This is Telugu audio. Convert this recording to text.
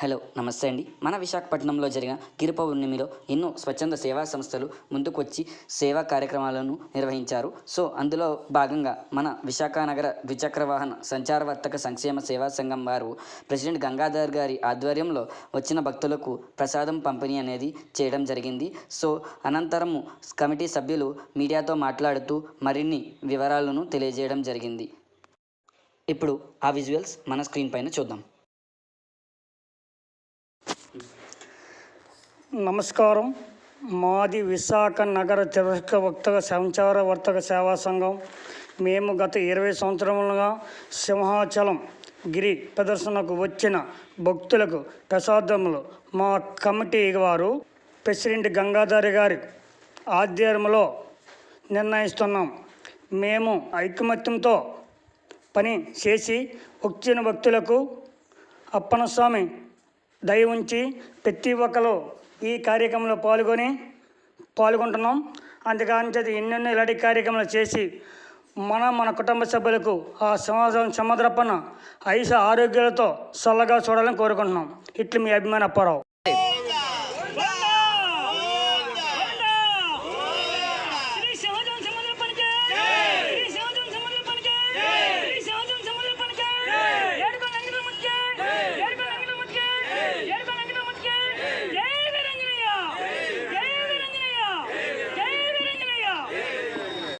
హలో నమస్తే అండి. మన విశాఖపట్నంలో జరిగిన గిరి పౌర్ణమిలో ఎన్నో స్వచ్ఛంద సేవా సంస్థలు ముందుకొచ్చి సేవా కార్యక్రమాలను నిర్వహించారు. సో అందులో భాగంగా మన విశాఖ నగర ద్విచక్ర వాహన సంచార వర్తక సంక్షేమ సేవా సంఘం వారు ప్రెసిడెంట్ గంగాధర్ గారి ఆధ్వర్యంలో వచ్చిన భక్తులకు ప్రసాదం పంపిణీ అనేది చేయడం జరిగింది. సో అనంతరము కమిటీ సభ్యులు మీడియాతో మాట్లాడుతూ మరిన్ని వివరాలను తెలియజేయడం జరిగింది. ఇప్పుడు ఆ విజువల్స్ మన స్క్రీన్ పైన చూద్దాం. నమస్కారం. మాది విశాఖ నగర సంచార వర్తక సేవా సంఘం. మేము గత 20 సంవత్సరములుగా సింహాచలం గిరి ప్రదర్శనకు వచ్చిన భక్తులకు ప్రసాదములు మా కమిటీ వారు ప్రెసిడెంట్ గంగాధర్ గారి ఆధ్వర్యంలో నిర్ణయిస్తున్నాం. మేము ఐకమత్యంతో పని చేసి వచ్చిన భక్తులకు అప్పన్నస్వామి దయ ఉంచి ప్రతి ఒక్కరు ఈ కార్యక్రమంలో పాల్గొంటున్నాం. అందుకని ఎన్నెన్నో ఇలాంటి కార్యక్రమాలు చేసి మన కుటుంబ సభ్యులకు ఆ సమాధాన ఆయుష ఆరోగ్యాలతో చల్లగా చూడాలని కోరుకుంటున్నాం. ఇట్లు మీ అభిమాన అప్పారావు.